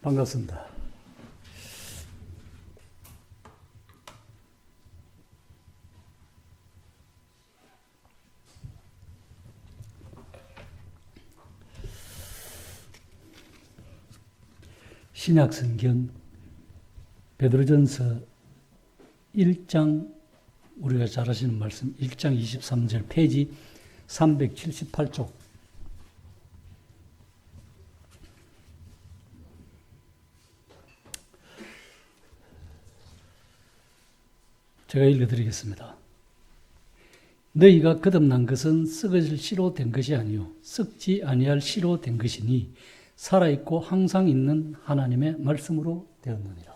반갑습니다. 신약성경 베드로전서 1장 우리가 잘 아시는 말씀 1장 23절 페이지 378쪽 제가 읽어드리겠습니다. 너희가 거듭난 것은 썩어질 씨로 된 것이 아니요 썩지 아니할 씨로 된 것이니 살아있고 항상 있는 하나님의 말씀으로 되었느니라.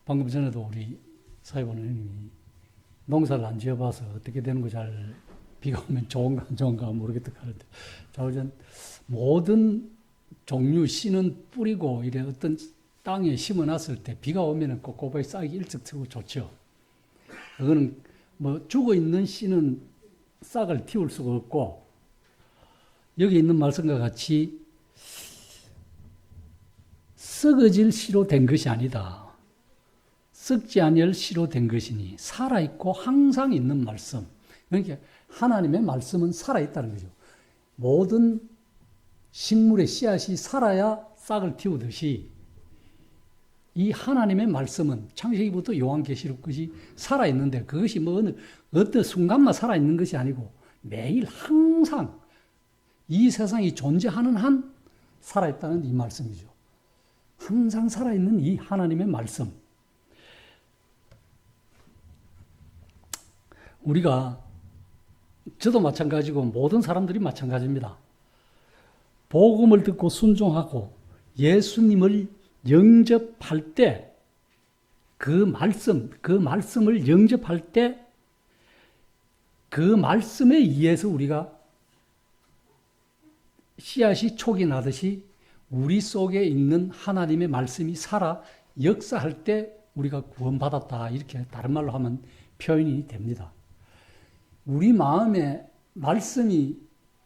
방금 전에도 우리 사회보님이 농사를 안 지어봐서 어떻게 되는 거 잘 비가 오면 좋은가 안 좋은가 모르겠다 하는데 자우전 모든 종류 씨는 뿌리고 이래 어떤 땅에 심어놨을 때 비가 오면은 꼬꼬바이 싹이 일찍 트고 좋죠. 그거는 뭐 죽어 있는 씨는 싹을 틔울 수가 없고 여기 있는 말씀과 같이 썩어질 씨로 된 것이 아니다. 썩지 아니할 씨로 된 것이니 살아있고 항상 있는 말씀. 그러니까 하나님의 말씀은 살아있다는 거죠. 모든 식물의 씨앗이 살아야 싹을 틔우듯이 이 하나님의 말씀은 창세기부터 요한계시록까지 살아있는데 그것이 뭐 어떤 순간만 살아있는 것이 아니고 매일 항상 이 세상이 존재하는 한 살아있다는 이 말씀이죠. 항상 살아있는 이 하나님의 말씀. 우리가 저도 마찬가지고 모든 사람들이 마찬가지입니다. 복음을 듣고 순종하고 예수님을 영접할 때 그 말씀을 영접할 때 그 말씀에 의해서 우리가 씨앗이 촉이 나듯이 우리 속에 있는 하나님의 말씀이 살아 역사할 때 우리가 구원받았다. 이렇게 다른 말로 하면 표현이 됩니다. 우리 마음에 말씀이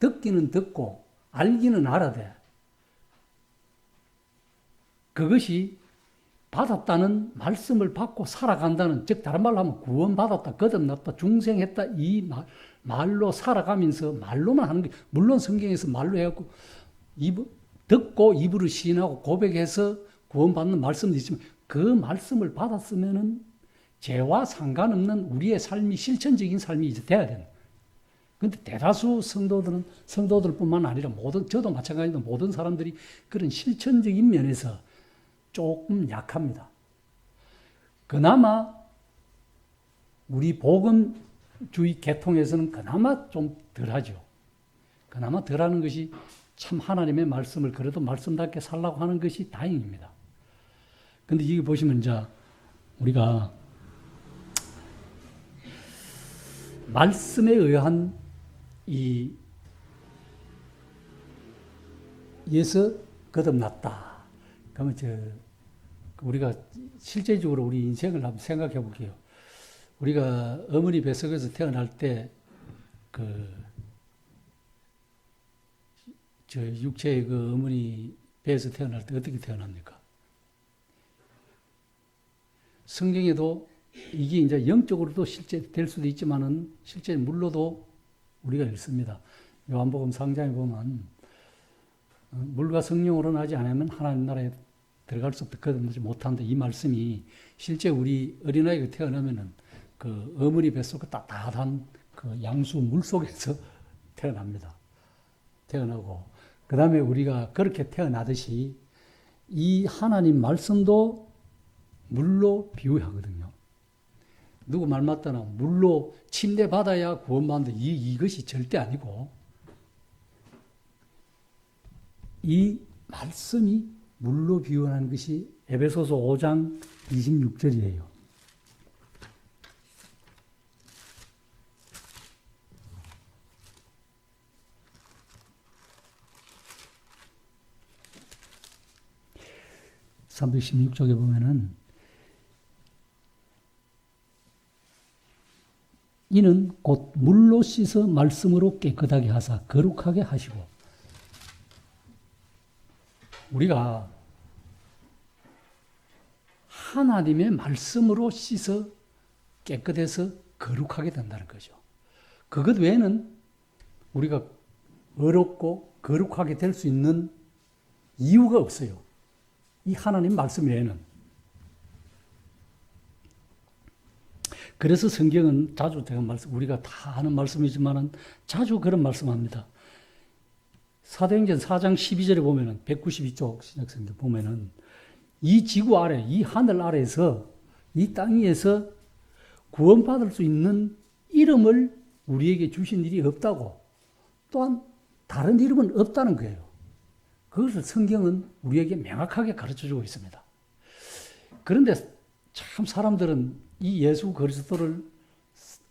듣기는 듣고 알기는 알아대. 그것이 받았다는 말씀을 받고 살아간다는, 즉 다른 말로 하면 구원받았다, 거듭났다, 중생했다 이 말로 살아가면서 말로만 하는 게, 물론 성경에서 말로 해갖고 듣고 입으로 시인하고 고백해서 구원받는 말씀도 있지만 그 말씀을 받았으면은 죄와 상관없는 우리의 삶이 실천적인 삶이 이제 돼야 되는. 그런데 대다수 성도들뿐만 아니라 저도 마찬가지로 모든 사람들이 그런 실천적인 면에서 조금 약합니다. 그나마 우리 복음주의 계통에서는 그나마 좀 덜하죠. 그나마 덜하는 것이 참 하나님의 말씀을 그래도 말씀답게 살라고 하는 것이 다행입니다. 그런데 여기 보시면 이제 우리가 말씀에 의한 예서 거듭났다. 그러면 우리가 실제적으로 우리 인생을 한번 생각해 볼게요. 우리가 어머니 뱃속에서 태어날 때 육체의 그 어머니 배에서 태어날 때 어떻게 태어납니까? 성경에도 이게 이제 영적으로도 실제 될 수도 있지만은 실제 물로도 우리가 읽습니다. 요한복음 3장에 보면 물과 성령으로 나지 않으면 하나님 나라에 들어갈 수 없다, 거듭나지 못한다. 이 말씀이 실제 우리 어린아이가 태어나면은 그 어머니 뱃속 따뜻한 그 양수 물 속에서 태어납니다. 태어나고 그 다음에 우리가 그렇게 태어나듯이 이 하나님 말씀도 물로 비유하거든요. 누구 말 맞다나 물로 침례받아야 구원받는다. 이것이 절대 아니고 이 말씀이 물로 비유하는 것이 에베소서 5장 26절이에요. (316쪽에) 보면은 이는 곧 물로 씻어 말씀으로 깨끗하게 하사 거룩하게 하시고 우리가 하나님의 말씀으로 씻어 깨끗해서 거룩하게 된다는 거죠. 그것 외에는 우리가 어렵고 거룩하게 될 수 있는 이유가 없어요. 이 하나님 말씀 외에는. 그래서 성경은 자주 제가 우리가 다 하는 말씀이지만은 자주 그런 말씀합니다. 사도행전 4장 12절에 보면은 192쪽 신약성경 보면은 이 지구 아래, 이 하늘 아래에서 이 땅 위에서 구원받을 수 있는 이름을 우리에게 주신 일이 없다고, 또한 다른 이름은 없다는 거예요. 그것을 성경은 우리에게 명확하게 가르쳐주고 있습니다. 그런데 참 사람들은 이 예수 그리스도를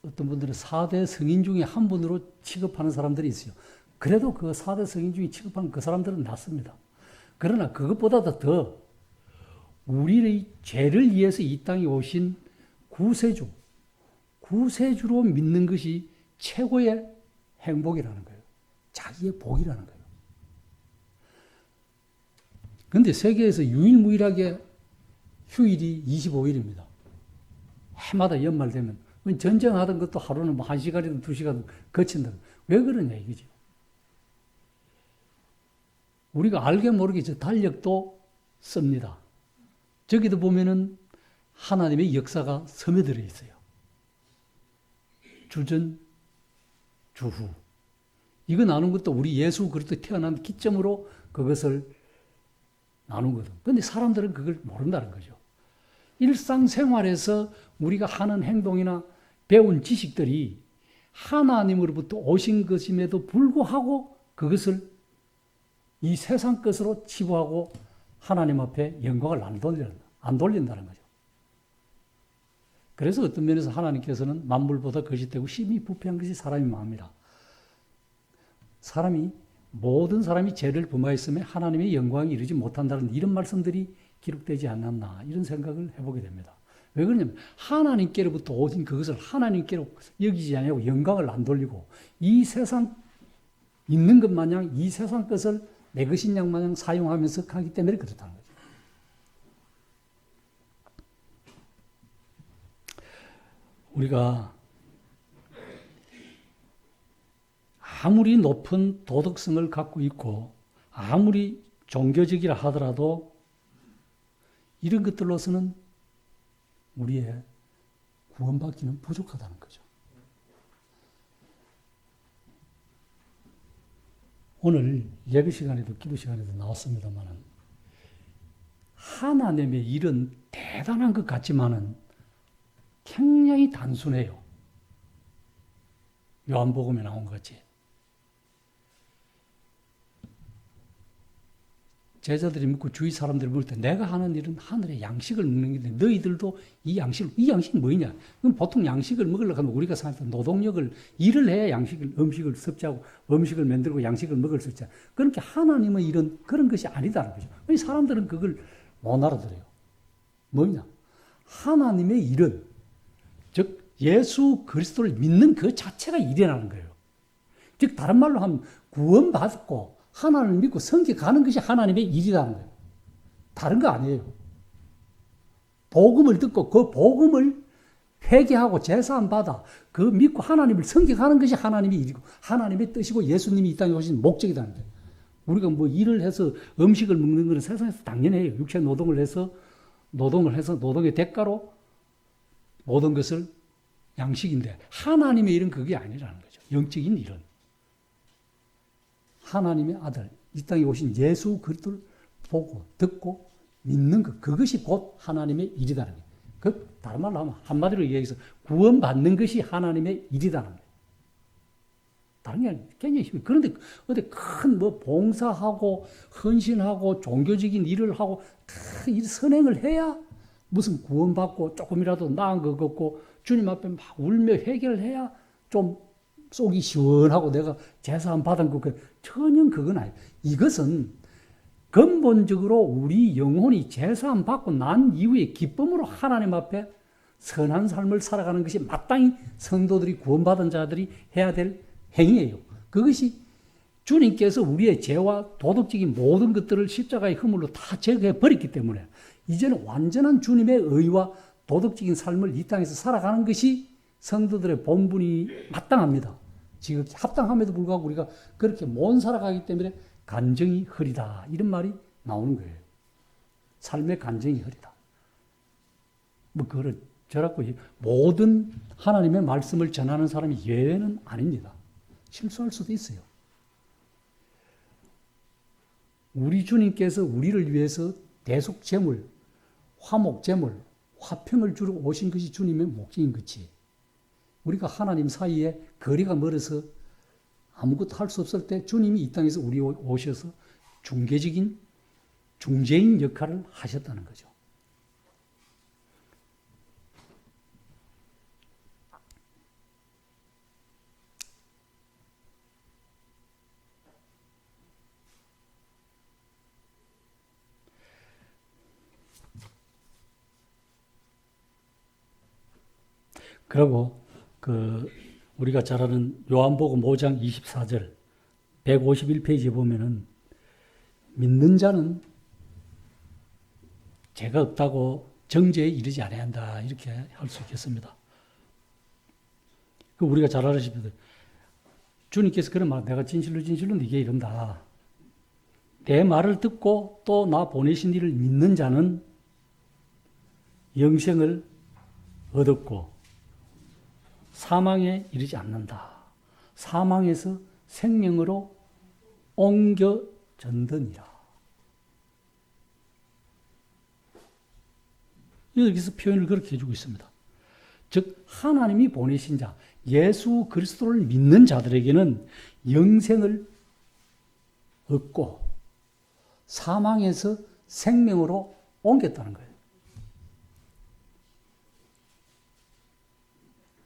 어떤 분들은 4대 성인 중에 한 분으로 취급하는 사람들이 있어요. 그래도 그 4대 성인 중에 취급하는 그 사람들은 낫습니다. 그러나 그것보다도 더 우리의 죄를 위해서 이 땅에 오신 구세주로 믿는 것이 최고의 행복이라는 거예요. 자기의 복이라는 거예요. 그런데 세계에서 유일무이하게 휴일이 25일입니다. 해마다 연말 되면 전쟁하던 것도 하루는 뭐 1시간이든 2시간 거친다. 왜 그러냐 이거죠. 우리가 알게 모르게 저 달력도 씁니다. 저기도 보면은 하나님의 역사가 스며들어 있어요. 주전, 주후. 이거 나눈 것도 우리 예수 그리스도 태어난 기점으로 그것을 나눈 거든. 그런데 사람들은 그걸 모른다는 거죠. 일상생활에서 우리가 하는 행동이나 배운 지식들이 하나님으로부터 오신 것임에도 불구하고 그것을 이 세상 것으로 치부하고 하나님 앞에 영광을 안 돌린다는 거죠. 그래서 어떤 면에서 하나님께서는 만물보다 거짓되고 심히 부패한 것이 사람이 마음이라. 모든 사람이 죄를 범하였으면 하나님의 영광이 이르지 못한다는 이런 말씀들이 기록되지 않았나 이런 생각을 해보게 됩니다. 왜 그러냐면 하나님께로부터 오신 그것을 하나님께로 여기지 않냐고 영광을 안 돌리고 이 세상 있는 것 마냥 이 세상 것을 내 것인 양 마냥 사용하면서 하기 때문에 그렇다는 거죠. 우리가 아무리 높은 도덕성을 갖고 있고 아무리 종교적이라 하더라도 이런 것들로서는 우리의 구원받기는 부족하다는 거죠. 오늘 예배 시간에도 기도 시간에도 나왔습니다만은 하나님의 일은 대단한 것 같지만은 굉장히 단순해요. 요한복음에 나온 것 같이. 제자들이 묻고 주위 사람들이 물을 때 내가 하는 일은 하늘의 양식을 먹는 건데 너희들도 이 양식이 뭐냐? 그럼 보통 양식을 먹으려고 하면 우리가 생각하는 노동력을 일을 해야 음식을 섭취하고 음식을 만들고 양식을 먹을 수 있잖아요. 그러니까 하나님의 일은 그런 것이 아니다는 거죠. 사람들은 그걸 못 알아들어요. 뭐냐? 하나님의 일은 즉 예수 그리스도를 믿는 그 자체가 일이라는 거예요. 즉 다른 말로 하면 구원받고 하나님을 믿고 섬겨가는 것이 하나님의 일이라는 거예요. 다른 거 아니에요. 복음을 듣고 그 복음을 회개하고 제사함 받아 그 믿고 하나님을 섬겨가는 것이 하나님의 일이고 하나님의 뜻이고 예수님이 이 땅에 오신 목적이라는 거예요. 우리가 뭐 일을 해서 음식을 먹는 것은 세상에서 당연해요. 육체 노동을 해서 노동의 대가로 모든 것을 양식인데 하나님의 일은 그게 아니라는 거죠. 영적인 일은. 하나님의 아들, 이 땅에 오신 예수 그리스도를 보고 듣고 믿는 것, 그것이 곧 하나님의 일이다는 거예요. 그 다른 말로 하면 한마디로 얘기해서 구원받는 것이 하나님의 일이다는 거예요. 다른 게 굉장히 힘들어요. 그런데 어디 큰 봉사하고 헌신하고 종교적인 일을 하고 이 선행을 해야 무슨 구원받고 조금이라도 나은 것 같고 주님 앞에 막 울며 회개를 해야 좀 속이 시원하고 내가 제사함 받은 것 전혀 그건 아니에요. 이것은 근본적으로 우리 영혼이 제사함 받고 난 이후에 기쁨으로 하나님 앞에 선한 삶을 살아가는 것이 마땅히 성도들이 구원받은 자들이 해야 될 행위예요. 그것이 주님께서 우리의 죄와 도덕적인 모든 것들을 십자가의 허물로 다 제거해 버렸기 때문에 이제는 완전한 주님의 의와 도덕적인 삶을 이 땅에서 살아가는 것이 성도들의 본분이 마땅합니다. 지금 합당함에도 불구하고 우리가 그렇게 못 살아가기 때문에 간정이 흐리다. 이런 말이 나오는 거예요. 삶의 간정이 흐리다. 뭐, 그걸 저라고 모든 하나님의 말씀을 전하는 사람이 예외는 아닙니다. 실수할 수도 있어요. 우리 주님께서 우리를 위해서 대속제물, 화목제물, 화평을 주러 오신 것이 주님의 목적인 것이 우리가 하나님 사이에 거리가 멀어서 아무것도 할 수 없을 때 주님이 이 땅에서 우리 오셔서 중재인 역할을 하셨다는 거죠. 그리고 우리가 잘 아는 요한복음 5장 24절 151페이지에 보면은 믿는 자는 죄가 없다고 정죄에 이르지 않아야 한다. 이렇게 할 수 있겠습니다. 우리가 잘 알으시면 주님께서 그런 말, 내가 진실로 네게 이른다. 내 말을 듣고 또 나 보내신 이를 믿는 자는 영생을 얻었고 사망에 이르지 않는다. 사망에서 생명으로 옮겨졌느니라. 여기서 표현을 그렇게 해주고 있습니다. 즉 하나님이 보내신 자, 예수 그리스도를 믿는 자들에게는 영생을 얻고 사망에서 생명으로 옮겼다는 거예요.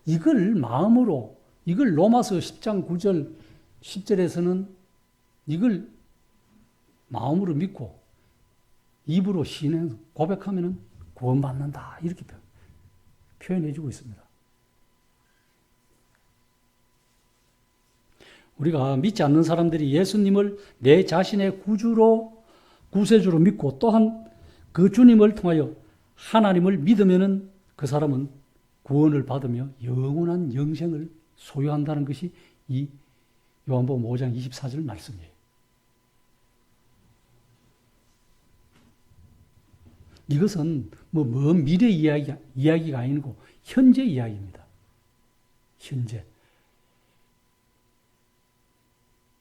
이걸 마음으로, 이걸 로마서 10장 9절 10절에서는 이걸 마음으로 믿고 입으로 시인해서 고백하면 구원받는다. 이렇게 표현해주고 있습니다. 우리가 믿지 않는 사람들이 예수님을 내 자신의 구세주로 믿고 또한 그 주님을 통하여 하나님을 믿으면 그 사람은 구원을 받으며 영원한 영생을 소유한다는 것이 이 요한복음 5장 24절 말씀이에요. 이것은 먼 미래 이야기가 아니고 현재 이야기입니다. 현재.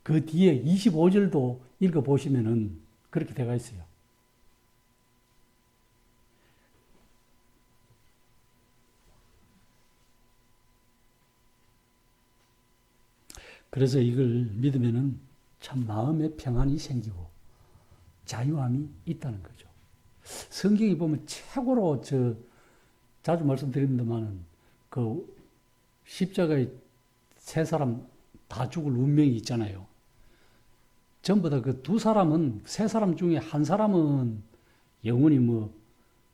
그 뒤에 25절도 읽어보시면은 그렇게 되어 있어요. 그래서 이걸 믿으면은 참 마음의 평안이 생기고 자유함이 있다는 거죠. 성경에 보면 최고로 자주 말씀드립니다만은 그 십자가에 세 사람 다 죽을 운명이 있잖아요. 전부 다 그 두 사람은 세 사람 중에 한 사람은 영원히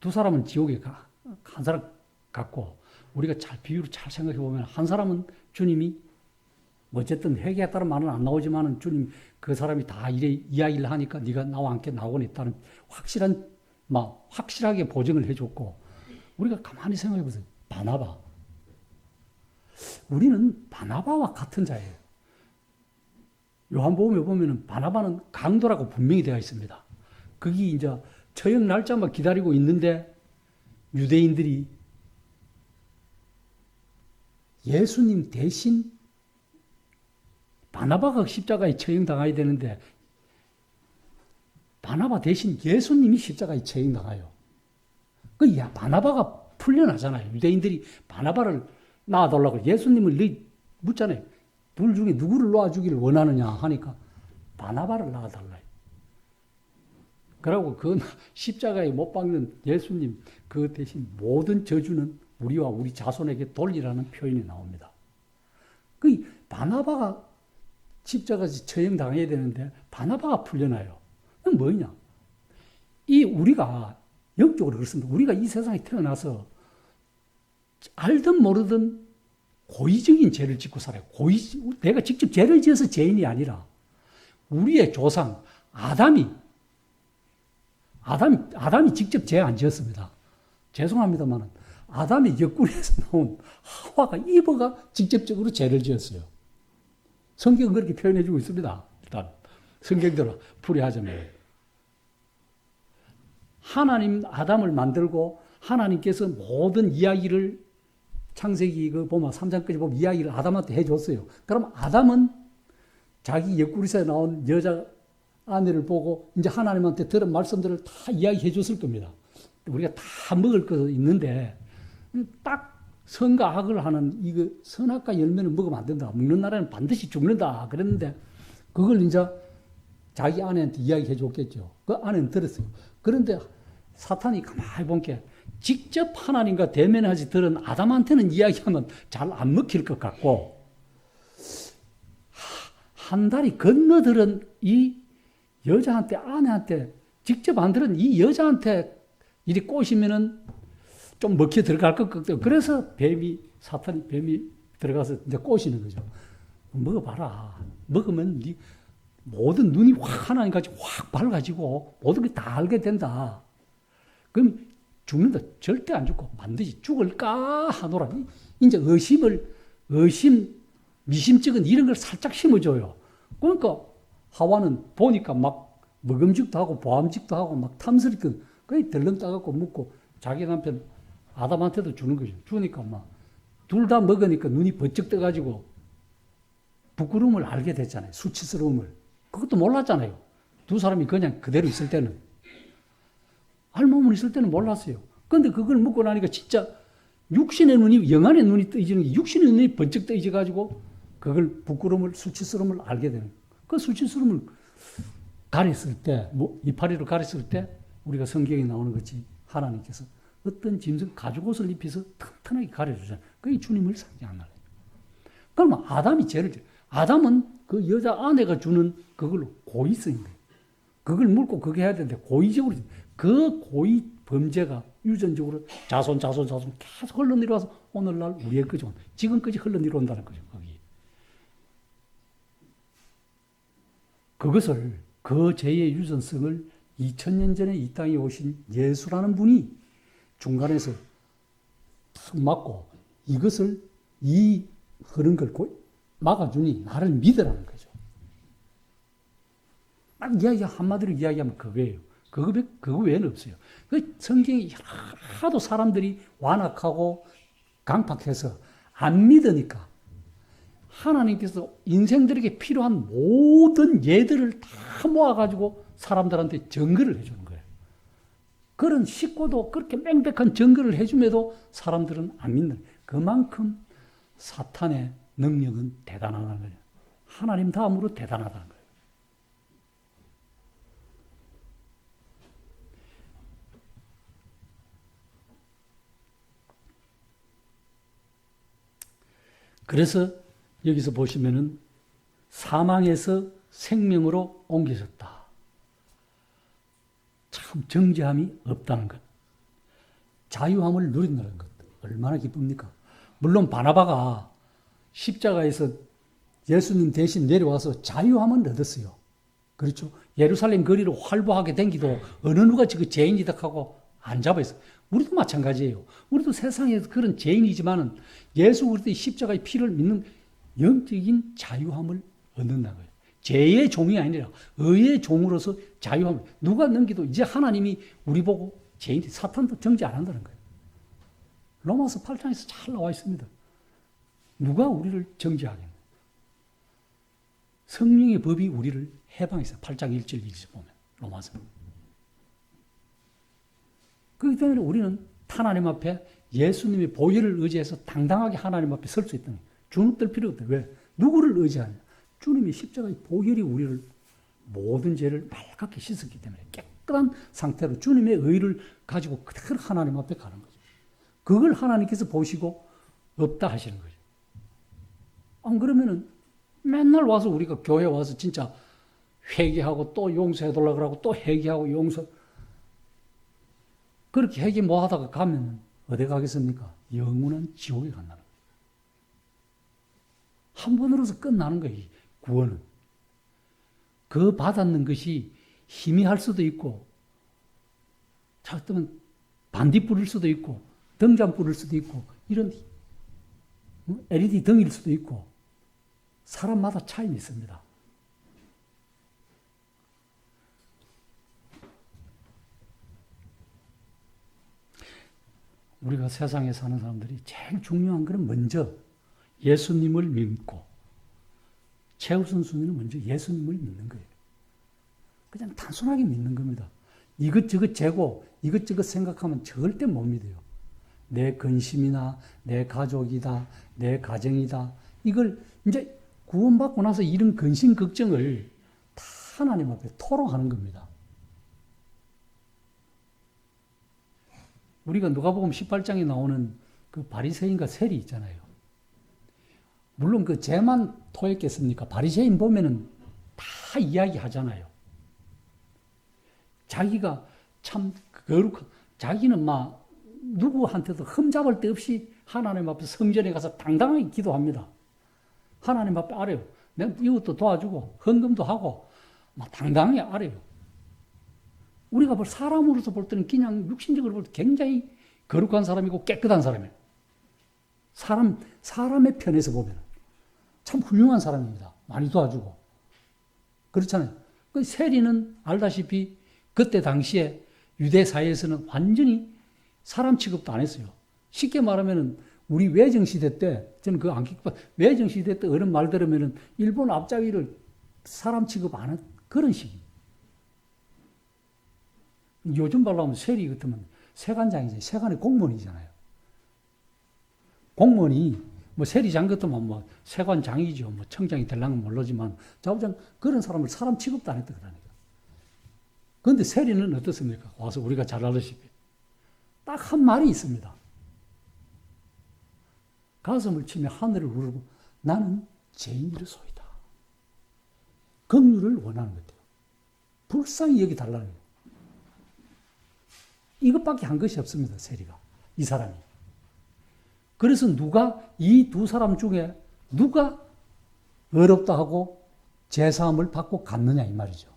두 사람은 지옥에 한 사람 같고 우리가 잘 비유를 잘 생각해 보면 한 사람은 주님이 어쨌든 회개에 따른 말은 안 나오지만은 주님 그 사람이 다 이래 이야기를 하니까 네가 나와 함께 나오곤 있다는 확실하게 보증을 해줬고 우리가 가만히 생각해 보세요. 바나바. 우리는 바나바와 같은 자예요. 요한복음에 보면은 바나바는 강도라고 분명히 되어 있습니다. 거기 이제 처형 날짜만 기다리고 있는데 유대인들이 예수님 대신 바나바가 십자가에 처형당해야 되는데 바나바 대신 예수님이 십자가에 처형당해요. 바나바가 풀려나잖아요. 유대인들이 바나바를 놔달라고 예수님을 묻잖아요. 둘 중에 누구를 놓아주기를 원하느냐 하니까 바나바를 놔달라요. 그러고 그 십자가에 못 박는 예수님 그 대신 모든 저주는 우리와 우리 자손에게 돌리라는 표현이 나옵니다. 바나바가 십자가에 처형당해야 되는데 바나바가 풀려나요. 그건 뭐냐? 우리가 영적으로 그렇습니다. 우리가 이 세상에 태어나서 알든 모르든 고의적인 죄를 짓고 살아요. 내가 직접 죄를 지어서 죄인이 아니라 우리의 조상 아담이 직접 죄 안 지었습니다. 죄송합니다만 아담의 옆구리에서 나온 하와가 이브가 직접적으로 죄를 지었어요. 성경은 그렇게 표현해 주고 있습니다. 일단 성경대로 풀이하자면 하나님 아담을 만들고 하나님께서 모든 이야기를 창세기 그 보면 3장까지 보면 이야기를 아담한테 해줬어요. 그럼 아담은 자기 옆구리에서 나온 여자 아내를 보고 이제 하나님한테 들은 말씀들을 다 이야기해 줬을 겁니다. 우리가 다 먹을 거 있는데 딱 선과 악을 하는 이거 선악과 열매는 먹으면 안 된다. 먹는 날에는 반드시 죽는다. 그랬는데 그걸 이제 자기 아내한테 이야기해 줬겠죠. 그 아내는 들었어요. 그런데 사탄이 가만히 본 게 직접 하나님과 대면하지 들은 아담한테는 이야기하면 잘 안 먹힐 것 같고 한 달이 건너들은 이 여자한테 아내한테 직접 안 들은 이 여자한테 이리 꼬시면은 좀 먹혀 들어갈 것 같아요. 그래서 뱀이 들어가서 이제 꼬시는 거죠. 먹어봐라. 먹으면 네 모든 눈이 확 하나님같이 확 밝아지고 모든 게 다 알게 된다. 그럼 죽는다. 절대 안 죽고 반드시 죽을까 하노라. 이제 미심쩍은 이런 걸 살짝 심어줘요. 그러니까 하와는 보니까 막 먹음직도 하고 보암직도 하고 막 탐스럽게 그냥 덜렁 따갖고 먹고 자기 남편 아담한테도 주는 거죠. 주니까 막 둘 다 먹으니까 눈이 번쩍 떠가지고 부끄러움을 알게 됐잖아요. 수치스러움을. 그것도 몰랐잖아요. 두 사람이 그냥 그대로 있을 때는. 알몸은 있을 때는 몰랐어요. 그런데 그걸 먹고 나니까 진짜 육신의 눈이, 영안의 눈이 떠지는 게 육신의 눈이 번쩍 떠져가지고 그걸 부끄러움을, 수치스러움을 알게 되는 거예요. 그 수치스러움을 가렸을 때, 이파리로 가렸을 때 우리가 성경에 나오는 거지 하나님께서 어떤 짐승 가죽옷을 입혀서 튼튼하게 가려주잖아요. 그게 주님을 상징하는 거예요. 그러면 아담이 죄를 지어요. 아담은 그 여자 아내가 주는 그걸로 고의 쓰인 거예요. 그걸 물고 그게 해야 되는데 고의적으로 그 고의 범죄가 유전적으로 자손 계속 흘러내려와서 오늘날 우리의 거죠. 지금까지 흘러내려온다는 거죠. 거기. 그것을 그 죄의 유전성을 2000년 전에 이 땅에 오신 예수라는 분이 중간에서 탁 막고 이것을 이 흐른 걸 막아주니 나를 믿으라는 거죠. 딱 한마디로 이야기하면 그거예요. 그거 외에는 없어요. 그 성경이 하도 사람들이 완악하고 강팍해서 안 믿으니까 하나님께서 인생들에게 필요한 모든 예들을 다 모아가지고 사람들한테 증거를 해주는 거예요. 그런 쉽고도 그렇게 맹백한 증거를 해줌에도 사람들은 안 믿는. 그만큼 사탄의 능력은 대단하다는 거예요. 하나님 다음으로 대단하다는 거예요. 그래서 여기서 보시면은 사망에서 생명으로 옮겨졌다. 참 정죄함이 없다는 것. 자유함을 누린다는 것. 얼마나 기쁩니까? 물론 바나바가 십자가에서 예수님 대신 내려와서 자유함은 얻었어요. 그렇죠? 예루살렘 거리로 활보하게 댕기도 어느 누가 지금 죄인이다 하고 안 잡아있어요. 우리도 마찬가지예요. 우리도 세상에서 그런 죄인이지만은 예수 그리스도의 십자가의 피를 믿는 영적인 자유함을 얻는다는 거예요. 죄의 종이 아니라 의의 종으로서 자유함을 누가 넘기도 이제 하나님이 우리 보고 죄인이 사탄도 정죄 안 한다는 거예요. 로마서 8장에서 잘 나와 있습니다. 누가 우리를 정죄하겠나? 성령의 법이 우리를 해방했어요. 8장 1절 2절 보면 로마서. 그렇기 때문에 우리는 하나님 앞에 예수님의 보혈을 의지해서 당당하게 하나님 앞에 설 수 있다는 거예요. 주눅들 필요 없다. 왜? 누구를 의지하냐? 주님의 십자가의 보혈이 우리를 모든 죄를 맑게 씻었기 때문에 깨끗한 상태로 주님의 의를 가지고 그대로 하나님 앞에 가는 거죠. 그걸 하나님께서 보시고 없다 하시는 거죠. 안 그러면은 맨날 와서 우리가 교회 와서 진짜 회개하고 또 용서해달라고 그러고 또 회개하고 용서 그렇게 회개 뭐 하다가 가면 어디 가겠습니까? 영원한 지옥에 간다는 거예요. 한 번으로서 끝나는 거예요. 구원은. 그 받았는 것이 희미할 수도 있고, 어쩌면 반딧불일 수도 있고, 등잔불일 수도 있고, 이런 LED 등일 수도 있고, 사람마다 차이는 있습니다. 우리가 세상에 사는 사람들이 제일 중요한 것은 먼저 예수님을 믿고, 최우선 순위는 먼저 예수님을 믿는 거예요. 그냥 단순하게 믿는 겁니다. 이것저것 재고 이것저것 생각하면 절대 못 믿어요. 내 근심이나 내 가족이다, 내 가정이다. 이걸 이제 구원받고 나서 이런 근심, 걱정을 다 하나님 앞에 토로하는 겁니다. 우리가 누가복음 18장에 나오는 그 바리새인과 세리 있잖아요. 물론 그 죄만 토했겠습니까? 바리새인 보면은 다 이야기하잖아요. 자기가 참 거룩한, 자기는 막 누구한테도 흠잡을 데 없이 하나님 앞에 성전에 가서 당당하게 기도합니다. 하나님 앞에 아뢰요. 내가 이것도 도와주고 헌금도 하고 막 당당하게 아뢰요. 우리가 사람으로서 볼 때는 그냥 육신적으로 볼 때 굉장히 거룩한 사람이고 깨끗한 사람이에요. 사람의 편에서 보면 참 훌륭한 사람입니다. 많이 도와주고. 그렇잖아요. 그 세리는 알다시피 그때 당시에 유대 사회에서는 완전히 사람 취급도 안 했어요. 쉽게 말하면은 우리 외정시대 때, 저는 그거 안 기뻐, 외정시대 때 어른 말 들으면은 일본 앞잡이를 사람 취급 안 한 그런 식이에요. 요즘 말로 하면 세리 같으면 세관장이잖아요. 세관의 공무원이잖아요. 공무원이 뭐 세리장 같으면 뭐 세관장이죠. 뭐 청장이 될랑은 모르지만 자부장 그런 사람을 사람 취급도 안 했다 그러니까. 그런데 세리는 어떻습니까? 와서 우리가 잘 알다시피 딱 한 말이 있습니다. 가슴을 치며 하늘을 우르고 나는 죄인이로소이다. 긍휼을 원하는 것 같아요. 불쌍히 여기달라는 거예요. 이것밖에 한 것이 없습니다. 세리가. 이 사람이. 그래서 이 두 사람 중에 누가 어렵다 하고 제사함을 받고 갔느냐 이 말이죠.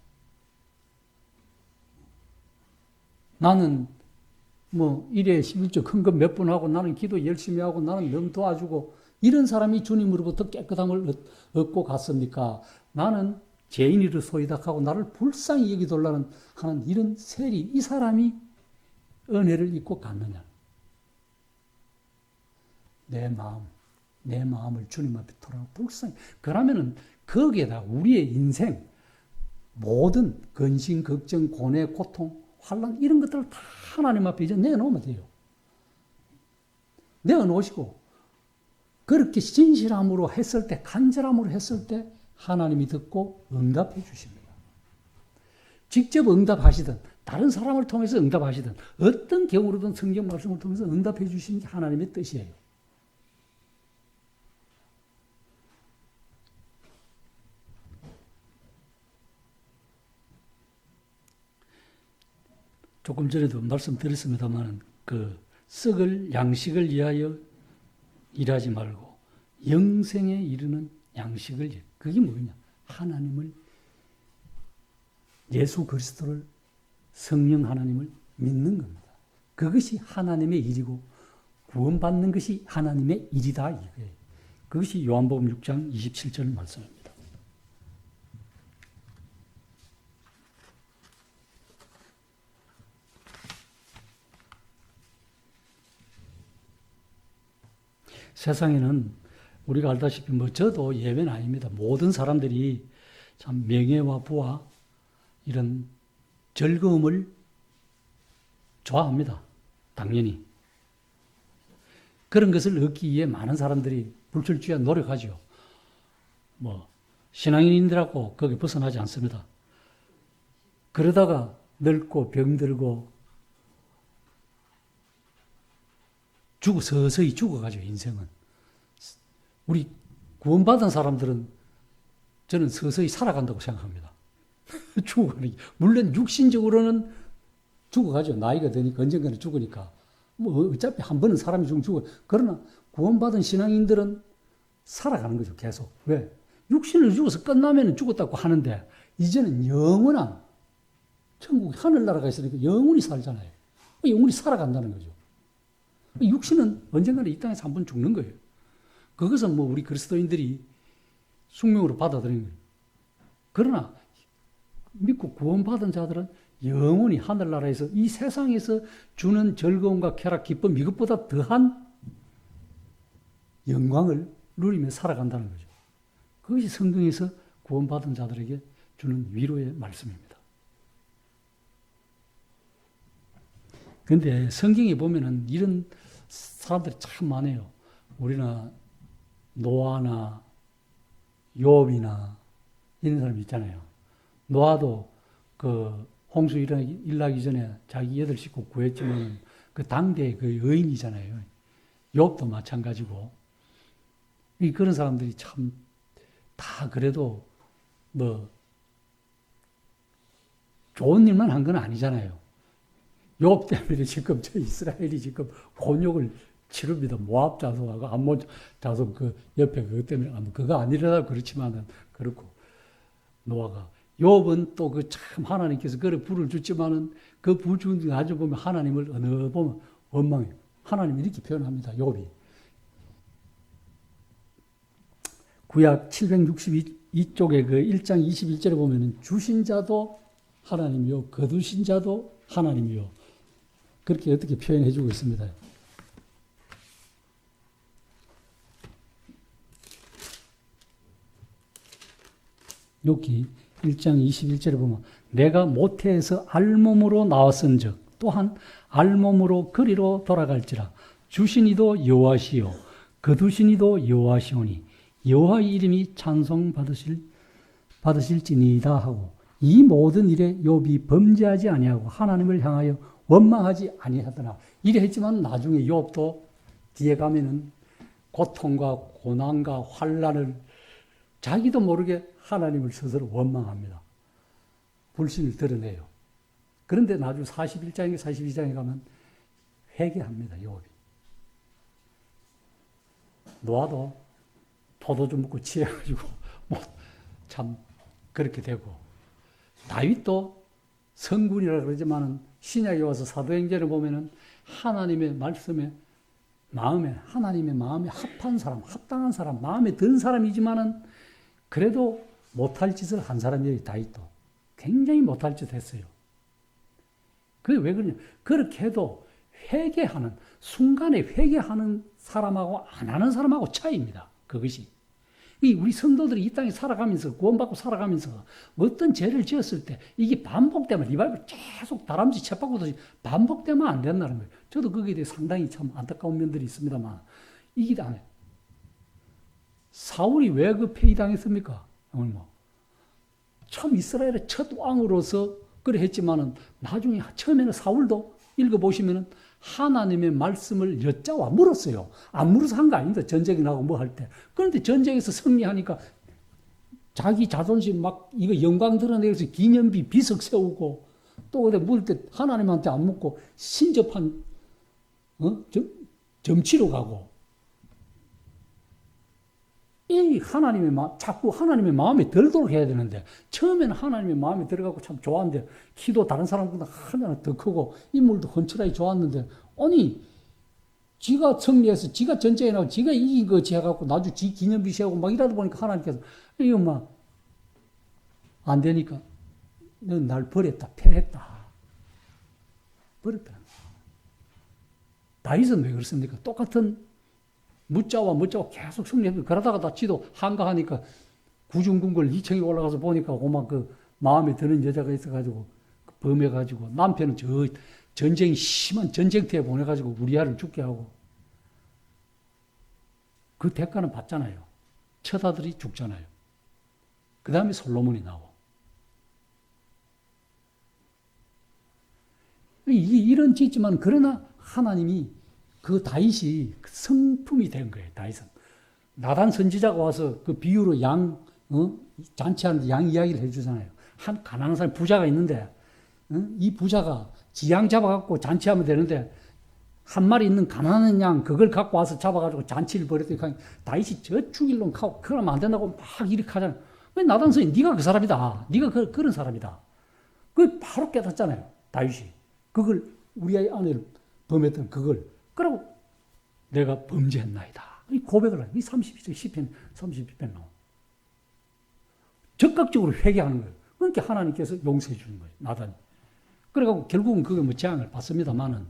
나는 뭐 1회 11조 큰 것 몇 번 하고 나는 기도 열심히 하고 나는 너무 도와주고 이런 사람이 주님으로부터 깨끗함을 얻고 갔습니까? 나는 죄인이로소이다 하고 나를 불쌍히 여기달라는 하는 이런 세리, 이 사람이 은혜를 입고 갔느냐. 내 마음을 주님 앞에 돌아오고 불쌍히. 그러면은 거기에다 우리의 인생, 모든 근심, 걱정, 고뇌, 고통, 환난 이런 것들을 다 하나님 앞에 이제 내놓으면 돼요. 내어놓으시고 그렇게 진실함으로 했을 때, 간절함으로 했을 때 하나님이 듣고 응답해 주십니다. 직접 응답하시든 다른 사람을 통해서 응답하시든 어떤 경우로든 성경 말씀을 통해서 응답해 주시는 게 하나님의 뜻이에요. 조금 전에도 말씀드렸습니다만 그 썩을 양식을 위하여 일하지 말고 영생에 이르는 양식을, 그게 뭐냐? 하나님을, 예수 그리스도를, 성령 하나님을 믿는 겁니다. 그것이 하나님의 일이고 구원받는 것이 하나님의 일이다 이거예요. 그것이 요한복음 6장 27절 말씀입니다. 세상에는 우리가 알다시피 저도 예외는 아닙니다. 모든 사람들이 참 명예와 부와 이런 즐거움을 좋아합니다. 당연히. 그런 것을 얻기 위해 많은 사람들이 불철주야 노력하죠. 신앙인들하고 거기 벗어나지 않습니다. 그러다가 늙고 병들고 서서히 죽어가죠, 인생은. 우리 구원받은 사람들은 저는 서서히 살아간다고 생각합니다. 죽어가는, 물론 육신적으로는 죽어가죠. 나이가 되니까, 언젠가는 죽으니까. 어차피 한 번은 사람이 죽어. 그러나 구원받은 신앙인들은 살아가는 거죠, 계속. 왜? 육신을 죽어서 끝나면 죽었다고 하는데, 이제는 영원한 천국 하늘나라가 있으니까 영원히 살잖아요. 영원히 살아간다는 거죠. 육신은 언젠가는 이 땅에서 한 번 죽는 거예요. 그것은 뭐 우리 그리스도인들이 숙명으로 받아들이는 거예요. 그러나 믿고 구원받은 자들은 영원히 하늘나라에서 이 세상에서 주는 즐거움과 쾌락, 기쁨 이것보다 더한 영광을 누리며 살아간다는 거죠. 그것이 성경에서 구원받은 자들에게 주는 위로의 말씀입니다. 그런데 성경에 보면은 이런 사람들이 참 많아요. 우리나 노아나 욥이나 이런 사람이 있잖아요. 노아도 그 홍수 일나기 전에 자기 8식구 구했지만 그 당대의 그 여인이잖아요. 욥도 마찬가지고. 그런 사람들이 참 다 그래도 뭐 좋은 일만 한 건 아니잖아요. 욥 때문에 지금 저 이스라엘이 지금 곤욕을 치릅니다. 모압 자손하고 암몬 자손 그 옆에 그것 때문에 그거 아니라도 그렇지만은 그렇고 노아가 욥은 또 그 참 하나님께서 그래 불을 줬지만은 그 불 준 거 가지고 보면 하나님을 어느 보면 원망해요. 하나님이 이렇게 표현합니다. 욥이 구약 762쪽에 그 1장 21절에 보면은 주신 자도 하나님이요 거두신 자도 하나님이요 그렇게 어떻게 표현해 주고 있습니다. 여기 1장 21절에 보면 내가 모태에서 알몸으로 나왔은즉 또한 알몸으로 그리로 돌아갈지라 주신 이도 여호와시요 거두신 이도 여호와시오니 여호와의 이름이 찬송 받으실지니이다 하고 이 모든 일에 욥이 범죄하지 아니하고 하나님을 향하여 원망하지 아니하더라. 이래 했지만 나중에 욥도 뒤에 가면은 고통과 고난과 환난을 자기도 모르게 하나님을 스스로 원망합니다. 불신을 드러내요. 그런데 나중에 41장에 42장에 가면 회개합니다. 욥이. 노아도 포도 좀 먹고 취해가지고 뭐 참 그렇게 되고 다윗도 성군이라 그러지만은 신약에 와서 사도행전을 보면은 하나님의 말씀에 하나님의 마음에 합한 사람, 합당한 사람, 마음에 든 사람이지만은 그래도 못할 짓을 한 사람이에요. 다윗도 굉장히 못할 짓 했어요. 그게 왜 그러냐? 그렇게 해도 회개하는 순간에 회개하는 사람하고 안 하는 사람하고 차이입니다. 그것이. 우리 성도들이 이 땅에 살아가면서 구원받고 살아가면서 어떤 죄를 지었을 때 이게 반복되면 리바이벌 계속 다람쥐 쳇바꾸듯이 반복되면 안 된다는 거예요. 저도 거기에 대해 상당히 참 안타까운 면들이 있습니다만 이게 안 해요. 사울이 왜 그 폐위당했습니까? 참 이스라엘의 첫 왕으로서 그래 했지만은 나중에 처음에는 사울도 읽어보시면은 하나님의 말씀을 여짜와 물었어요. 안 물어서 한 거 아닙니다. 전쟁이 나고 뭐 할 때. 그런데 전쟁에서 승리하니까 자기 자존심 막 이거 영광 드러내서 기념비 비석 세우고 또 그때 물 때 하나님한테 안 묻고 신접한 점치러 가고 이 하나님의 자꾸 하나님의 마음에 들도록 해야 되는데 처음에는 하나님의 마음에 들어가고 참 좋았는데 키도 다른 사람보다 하나 더 크고 인물도 헌칠하게 좋았는데 아니 지가 승리해서 지가 전쟁에 나고 지가 이긴 거지 해갖고 나중에 지 기념비 세우고 막 이러다 보니까 하나님께서 이거 막 안 되니까 넌 날 버렸다 패했다 버렸다. 다윗은 왜 그렇습니까? 똑같은 무자와 계속 승리했는데 그러다가 다 지도 한가하니까 구중궁궐 2층에 올라가서 보니까 오만 그 마음에 드는 여자가 있어가지고 범해가지고 남편은 저 전쟁이 심한 전쟁터에 보내가지고 우리 아를 죽게 하고 그 대가는 받잖아요. 처자들이 죽잖아요. 그 다음에 솔로몬이 나오고 이런 짓지만 그러나 하나님이 그 다윗이 성품이 된 거예요. 다윗은 나단 선지자가 와서 그 비유로 잔치하는데 양 이야기를 해주잖아요. 한 가난한 사람 부자가 있는데 이 부자가 지양 잡아갖고 잔치하면 되는데 한 마리 있는 가난한 양 그걸 갖고 와서 잡아가지고 잔치를 벌였더니 다윗이 저 죽일놈 하고 그러면 안 된다고 막 이렇게 하잖아요. 왜 나단성이 네가 그 사람이다. 네가 그런 사람이다. 그 바로 깨닫잖아요. 다윗이. 그걸 우리 아내를 범했던 그걸. 그러고 내가 범죄했나이다. 이 고백을 하는 이 32절 시편 32편 나와. 적극적으로 회개하는 거예요. 그러니까 하나님께서 용서해 주는 거예요. 나단이. 그래갖고 결국은 그게 뭐 재앙을 받습니다만은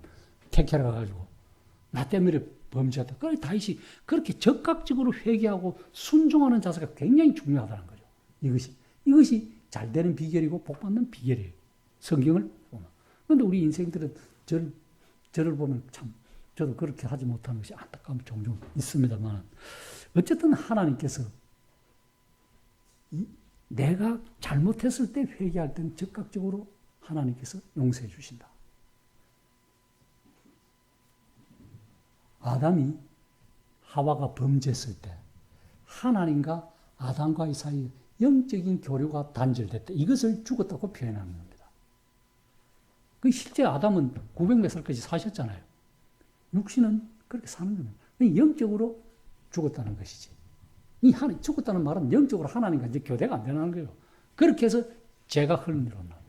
택해라 가지고 나 때문에 범죄했다. 그래 다윗이 그렇게 적극적으로 회개하고 순종하는 자세가 굉장히 중요하다는 거죠. 이것이 잘 되는 비결이고 복 받는 비결이에요. 성경을 보면. 그런데 우리 인생들은 저를 보면 참 저도 그렇게 하지 못하는 것이 안타까움이 종종 있습니다만 어쨌든 하나님께서 내가 잘못했을 때 회개할 때는 적극적으로 하나님께서 용서해 주신다. 아담이 하와가 범죄했을 때 하나님과 아담과의 사이에 영적인 교류가 단절됐다. 이것을 죽었다고 표현하는 겁니다. 그 실제 아담은 900몇 살까지 사셨잖아요. 육신은 그렇게 사는 겁니다. 영적으로 죽었다는 것이지. 죽었다는 말은 영적으로 하나님과 이제 교대가 안 되는 거예요. 그렇게 해서 죄가 흘러나옵니다.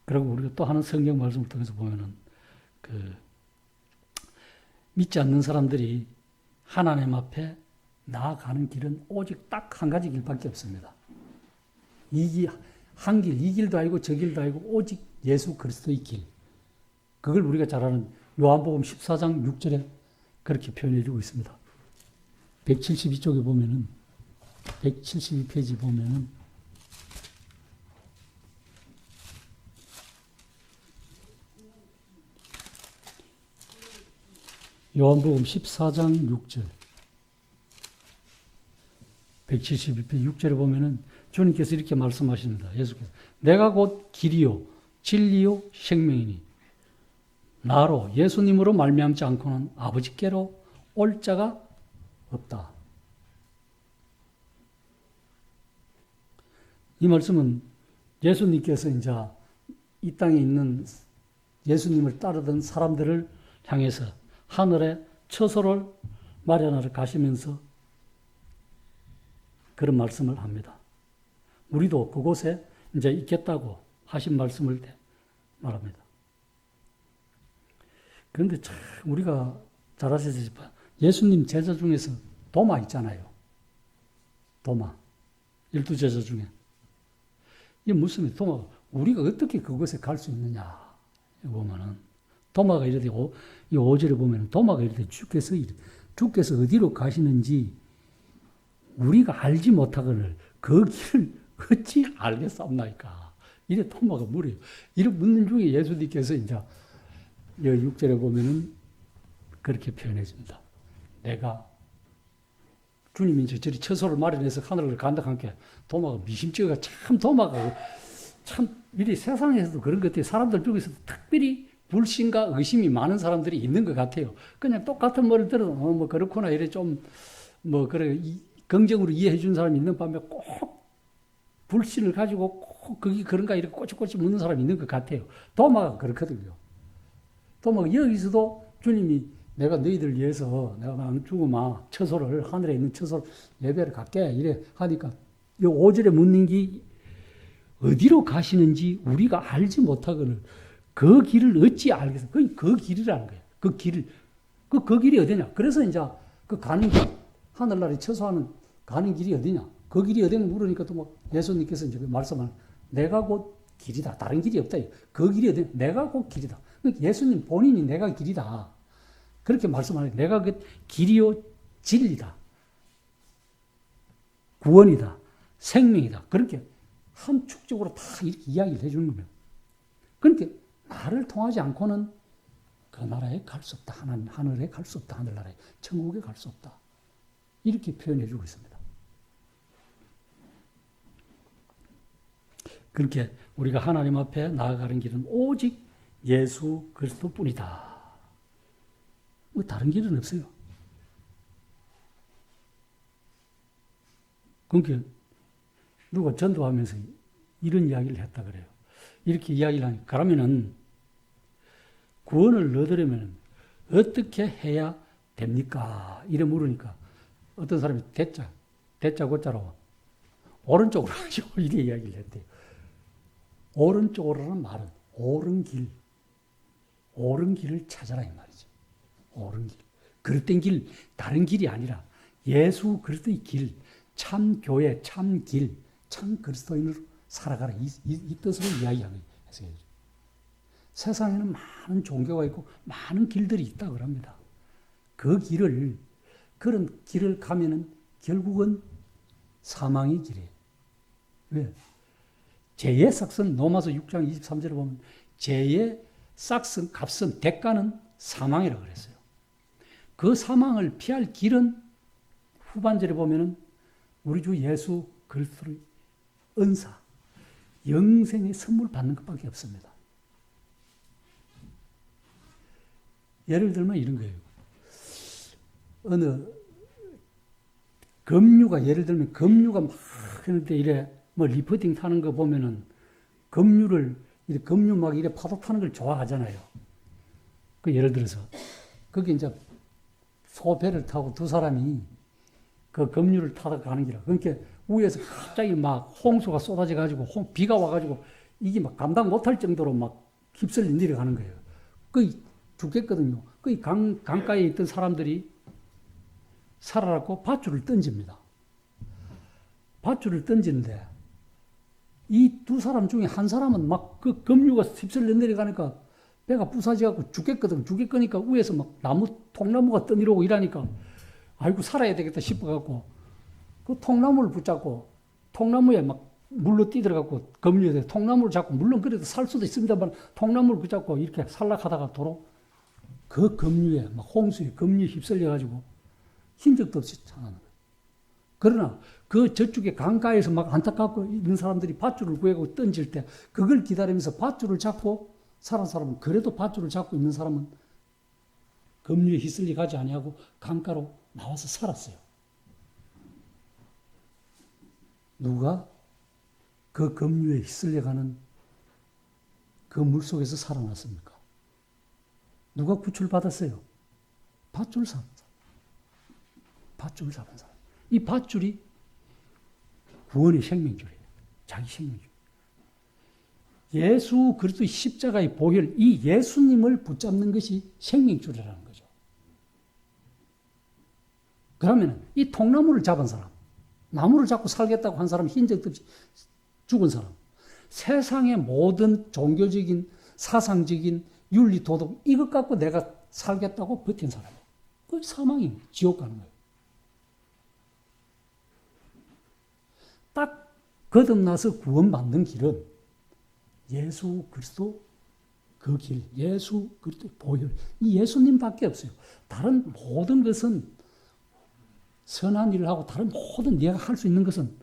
그리고 우리가 또 하는 성경 말씀을 통해서 보면은 믿지 않는 사람들이 하나님 앞에 나아가는 길은 오직 딱 한 가지 길밖에 없습니다. 한 길, 이 길도 아니고 저 길도 아니고 오직 예수 그리스도의 길. 그걸 우리가 잘 아는 요한복음 14장 6절에 그렇게 표현해 주고 있습니다. 172쪽에 보면은 172페이지 보면은 요한복음 14장 6절 172페이지 6절에 보면은 주님께서 이렇게 말씀하십니다. 예수께서 내가 곧 길이요 진리요 생명이니 나로 예수님으로 말미암지 않고는 아버지께로 올 자가 없다. 이 말씀은 예수님께서 이제 이 땅에 있는 예수님을 따르던 사람들을 향해서 하늘에 처소를 마련하러 가시면서 그런 말씀을 합니다. 우리도 그곳에 이제 있겠다고 하신 말씀을 말합니다. 그런데 참 우리가 잘 아시다시피 예수님 제자 중에서 도마 있잖아요. 도마. 12제자 중에. 이게 무슨 도마가 우리가 어떻게 그곳에 갈 수 있느냐 보면은 도마가 이렇게 이 5절에 보면 도마가 이렇게 주께서 어디로 가시는지 우리가 알지 못하거늘 그 길을 어찌 알겠사옵나이까. 이래 도마가 물어요. 이래 묻는 중에 예수님께서 이제 6절에 보면은 그렇게 표현해 줍니다. 내가 주님이 이제 저리 처소를 마련해서 하늘을 간다 함께 도마가 미심쩍어가 참 도마가 참 미리 세상에서도 그런 것 같아요. 사람들 중에서도 특별히 불신과 의심이 많은 사람들이 있는 것 같아요. 그냥 똑같은 말을 들어도 뭐 그렇구나 이래 좀 뭐 그래 긍정으로 이해해 준 사람이 있는 반면에 꼭 불신을 가지고 꼭 그게 그런가 이렇게 꼬치꼬치 묻는 사람이 있는 것 같아요. 도마가 그렇거든요. 도마가 여기서도 주님이 내가 너희들 위해서 내가 나는 죽으마 처소를 하늘에 있는 처소를 예배를 갈게 이래 하니까 이 5절에 묻는 게 어디로 가시는지 우리가 알지 못하거늘 그 길을 어찌 알겠어? 그 길이라는 거예요. 그 길이 어디냐? 그래서 이제 그 가는 길, 하늘나라에 처소하는 가는 길이 어디냐? 그 길이 어디냐 물으니까 또 뭐 예수님께서 이제 말씀하는 내가 곧 길이다. 다른 길이 없다. 그 길이 어디냐? 내가 곧 길이다. 예수님 본인이 내가 길이다. 그렇게 말씀하는 거예요. 내가 그 길이요 진리다. 구원이다. 생명이다. 그렇게 함축적으로 다 이렇게 이야기를 해주는 겁니다. 그러니까 나를 통하지 않고는 그 나라에 갈 수 없다. 하늘에 갈 수 없다. 하늘나라에. 천국에 갈 수 없다. 이렇게 표현해 주고 있습니다. 그렇게 우리가 하나님 앞에 나아가는 길은 오직 예수 그리스도뿐이다. 뭐 다른 길은 없어요. 그러니까 누가 전도하면서 이런 이야기를 했다 그래요. 이렇게 이야기를 하니까 그러면은 구원을 얻으려면 어떻게 해야 됩니까? 이래 물으니까 어떤 사람이 대자 고자로 오른쪽으로 하죠. 이렇게 이야기를 했대요. 오른쪽으로는 말은 옳은 길을 찾아라 이 말이죠. 옳은 길. 그릇된 길, 다른 길이 아니라 예수 그리스도의 길, 참 교회, 참 길, 참 그리스도인으로 살아가라. 이 뜻으로 이야기하는 거예요. 세상에는 많은 종교가 있고 많은 길들이 있다고 합니다. 그런 길을 가면은 결국은 사망의 길이에요. 왜? 죄의 삭선, 로마서 6장 23절에 보면 죄의 삭선, 값은, 대가는 사망이라고 그랬어요. 그 사망을 피할 길은 후반절에 보면은 우리 주 예수 그리스도의 은사, 영생의 선물 받는 것밖에 없습니다. 예를 들면 이런 거예요. 예를 들면 급류가 막 하는데 이래 뭐 리프팅 타는 거 보면은 급류 막 이래 파도 타는 걸 좋아하잖아요. 그 예를 들어서 거기 이제 소배를 타고 두 사람이 그 급류를 타다 가는 기라. 그러니까 위에서 갑자기 막 홍수가 쏟아져 가지고 비가 와 가지고 이게 막 감당 못할 정도로 막 휩쓸려 내려가는 거예요. 거의 죽겠거든요. 거의 강가에 있던 사람들이 살아났고 밧줄을 던집니다. 밧줄을 던지는데 이 두 사람 중에 한 사람은 막 그 급류가 휩쓸려 내려가니까 배가 부사져갖고 죽겠거든. 죽을 거니까 위에서 막 통나무가 떠내려오고 이러니까 아이고 살아야 되겠다 싶어갖고 그 통나무를 붙잡고 통나무에 막 물로 뛰들어갖고 급류에 통나무를 잡고 물론 그래도 살 수도 있습니다만 통나무를 붙잡고 이렇게 살락하다가 도로 그 급류에 막 홍수에 급류에 휩쓸려가지고 흔적도 없이 살아나는 거예요. 그러나 그 저쪽에 강가에서 막 안타깝고 있는 사람들이 밧줄을 구해고 던질 때 그걸 기다리면서 밧줄을 잡고 살은 사람은 그래도 밧줄을 잡고 있는 사람은 급류에 휩쓸려 가지 아니하고 강가로 나와서 살았어요. 누가 그 급류에 휩쓸려가는 그 물속에서 살아났습니까? 누가 구출받았어요? 밧줄 잡은 사람. 밧줄 잡은 사람. 이 밧줄이 구원의 생명줄이에요. 자기 생명줄. 예수 그리스도의 십자가의 보혈, 이 예수님을 붙잡는 것이 생명줄이라는 거죠. 그러면 이 통나무를 잡은 사람, 나무를 잡고 살겠다고 한 사람, 흰적도 없이 죽은 사람, 세상의 모든 종교적인, 사상적인 윤리, 도덕, 이것 갖고 내가 살겠다고 버틴 사람이에요. 그 사망이 지옥 가는 거예요. 딱 거듭나서 구원받는 길은 예수 그리스도 그 길, 예수 그리스도 보혈, 이 예수님밖에 없어요. 다른 모든 것은 선한 일을 하고 다른 모든 내가 할 수 있는 것은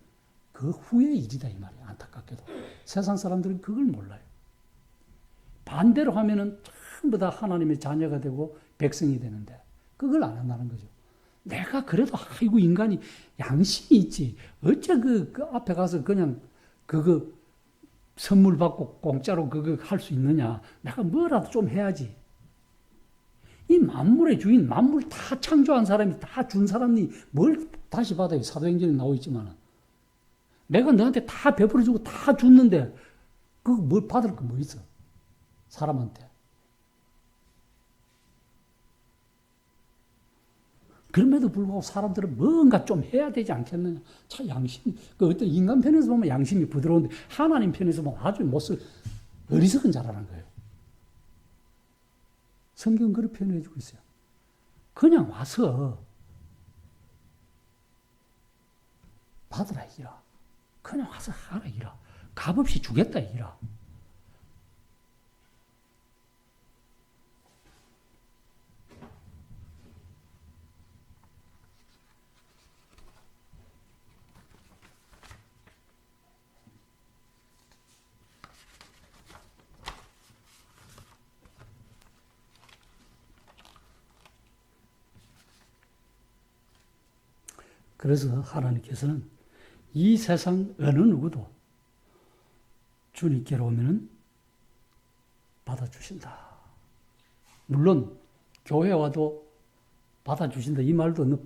그 후의 일이다 이 말이에요. 안타깝게도 세상 사람들은 그걸 몰라요. 반대로 하면은 전부 다 하나님의 자녀가 되고 백성이 되는데 그걸 안 한다는 거죠. 내가 그래도 아이고 인간이 양심이 있지. 어째 그 앞에 가서 그냥 그거 선물 받고 공짜로 그거 할 수 있느냐. 내가 뭐라도 좀 해야지. 이 만물의 주인, 만물 다 창조한 사람이 다 준 사람이 뭘 다시 받아요. 사도행전에 나와 있지만 내가 너한테 다 베풀어주고 다 줬는데 그거 뭘 받을 거 뭐 있어? 사람한테. 그럼에도 불구하고 사람들은 뭔가 좀 해야 되지 않겠느냐. 참 양심, 그 어떤 인간 편에서 보면 양심이 부드러운데 하나님 편에서 보면 아주 못쓸 어리석은 자라는 거예요. 성경 그렇게 표현해 주고 있어요. 그냥 와서 받으라 이라. 그냥 와서 하라 이라. 값없이 주겠다 이라. 그래서 하나님께서는 이 세상 어느 누구도 주님께로 오면은 받아주신다. 물론 교회와도 받아주신다. 이 말도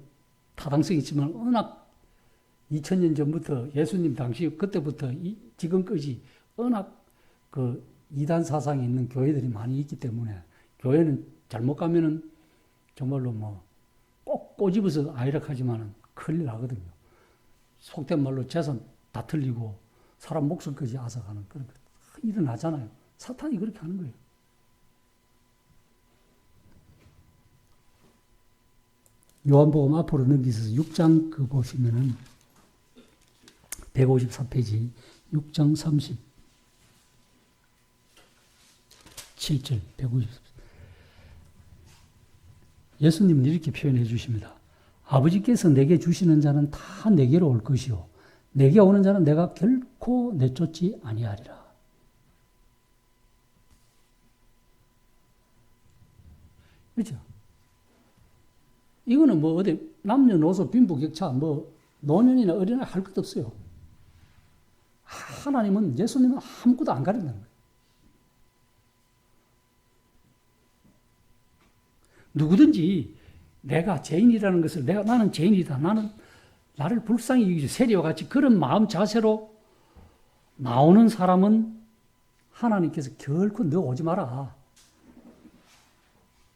타당성이 있지만 워낙 2000년 전부터 예수님 당시 그때부터 지금까지 워낙 그 이단 사상이 있는 교회들이 많이 있기 때문에 교회는 잘못 가면은 정말로 뭐 꼭 꼬집어서 아이락하지만은 큰일 나거든요. 속된 말로 재산 다 틀리고 사람 목숨까지 앗아가는 그런 거 일어나잖아요. 사탄이 그렇게 하는 거예요. 요한복음 앞으로 넘기셔서 6장 그 보시면은 154페이지 6장 37절 154. 예수님은 이렇게 표현해 주십니다. 아버지께서 내게 주시는 자는 다 내게로 올 것이요 내게 오는 자는 내가 결코 내쫓지 아니하리라. 그렇죠? 이거는 뭐 어디 남녀노소 빈부격차 뭐 노년이나 어린아이 할 것도 없어요. 하나님은 예수님은 아무것도 안 가린다는 거예요. 누구든지 내가 죄인이라는 것을 나는 죄인이다. 나를 불쌍히 여기지 세리와 같이 그런 마음 자세로 나오는 사람은 하나님께서 결코 너 오지 마라.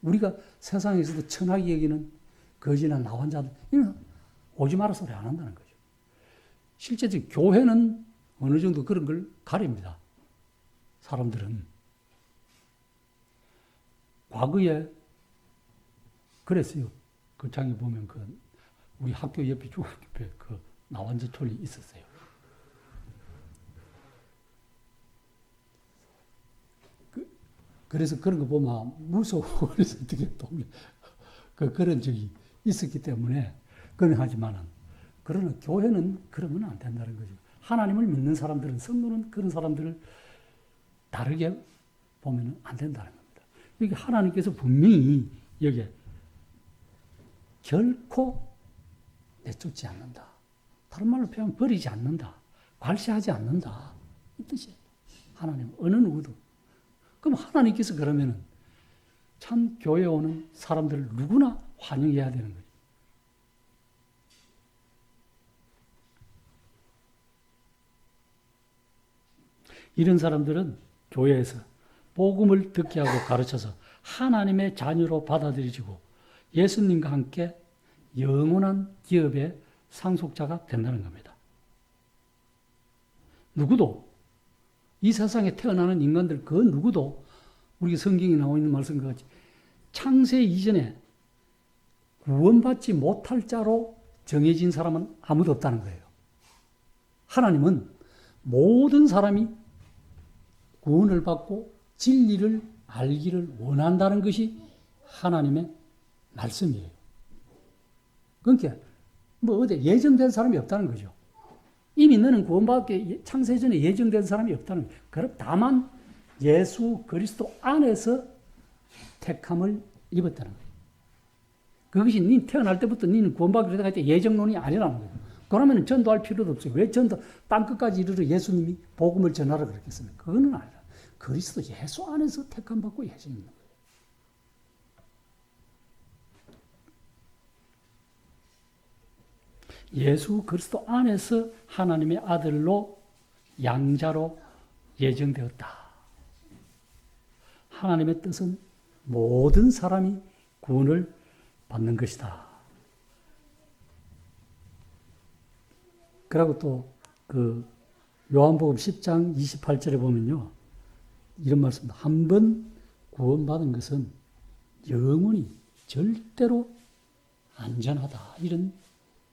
우리가 세상에서도 천하게 여기는 거지나 나온 자들 이는 오지 마라 소리 안 한다는 거죠. 실제적으로 교회는 어느 정도 그런 걸 가립니다. 사람들은. 과거에 그랬어요. 그 장에 보면 우리 학교 옆에 중학교 옆에 나완저촌이 있었어요. 그래서 그런 거 보면 무서워. 그래서 어떻게 동네 그런 적이 있었기 때문에 그런 하지만은 그러나 교회는 그러면 안 된다는 거죠. 하나님을 믿는 사람들은 성도는 그런 사람들을 다르게 보면 안 된다는 겁니다. 이게 하나님께서 분명히 여기에 결코 내쫓지 않는다. 다른 말로 표현하면 버리지 않는다. 괄시하지 않는다. 이 뜻이에요. 하나님 어느 누구도. 그럼 하나님께서 그러면은 참 교회에 오는 사람들을 누구나 환영해야 되는 거죠. 이런 사람들은 교회에서 복음을 듣게 하고 가르쳐서 하나님의 자녀로 받아들여지고 예수님과 함께 영원한 기업의 상속자가 된다는 겁니다. 누구도 이 세상에 태어나는 인간들 그 누구도 우리 성경에 나와 있는 말씀과 같이 창세 이전에 구원받지 못할 자로 정해진 사람은 아무도 없다는 거예요. 하나님은 모든 사람이 구원을 받고 진리를 알기를 원한다는 것이 하나님의 말씀이에요. 그러니까 뭐 어디 예정된 사람이 없다는 거죠. 이미 너는 구원받게 창세전에 예정된 사람이 없다는 거예요. 그럼 다만 예수 그리스도 안에서 택함을 입었다는 거예요. 그것이 네 태어날 때부터 너는 구원받기로 할 때 예정론이 아니라는 거예요. 그러면 전도할 필요도 없어요. 왜 땅끝까지 이르러 예수님이 복음을 전하라 그랬겠습니까? 그거는 아니라 그리스도 예수 안에서 택함 받고 예정이 있는 거예요. 예수 그리스도 안에서 하나님의 아들로 양자로 예정되었다. 하나님의 뜻은 모든 사람이 구원을 받는 것이다. 그리고 또 요한복음 10장 28절에 보면요. 이런 말씀입니다. 한 번 구원받은 것은 영원히 절대로 안전하다. 이런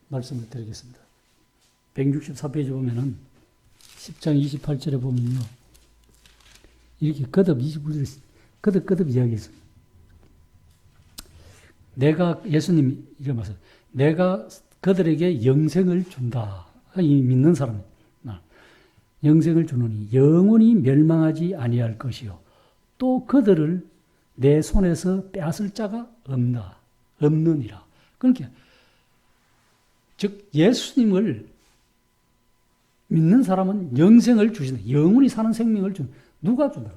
말씀을 드리겠습니다. 164페이지 보면은 10장 28절에 보면요. 이렇게 거듭 이야기했습니다. 예수님이 이런 말씀, 내가 그들에게 영생을 준다. 이 믿는 사람, 영생을 주노니 영원히 멸망하지 아니할 것이요. 또 그들을 내 손에서 빼앗을 자가 없느니라. 그러니까 즉 예수님을 믿는 사람은 영생을 주신다. 영원히 사는 생명을 누가 준다?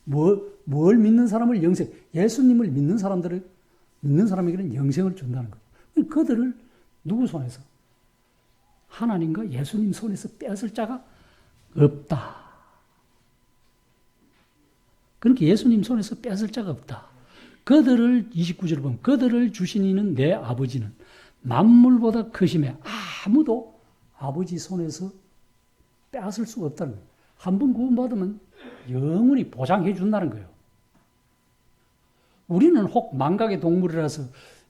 뭘 믿는 사람을 영생, 예수님을 믿는 사람에게는 영생을 준다는 거예요. 그들을 누구 손에서? 하나님과 예수님 손에서 빼앗을 자가 없다. 그러니까 예수님 손에서 빼앗을 자가 없다. 그들을 29절을 보면 그들을 주신 이는 내 아버지는 만물보다 크심에 아무도 아버지 손에서 빼앗을 수가 없다는 거예요. 한 번 구원받으면 영원히 보장해 준다는 거예요. 우리는 혹 망각의 동물이라서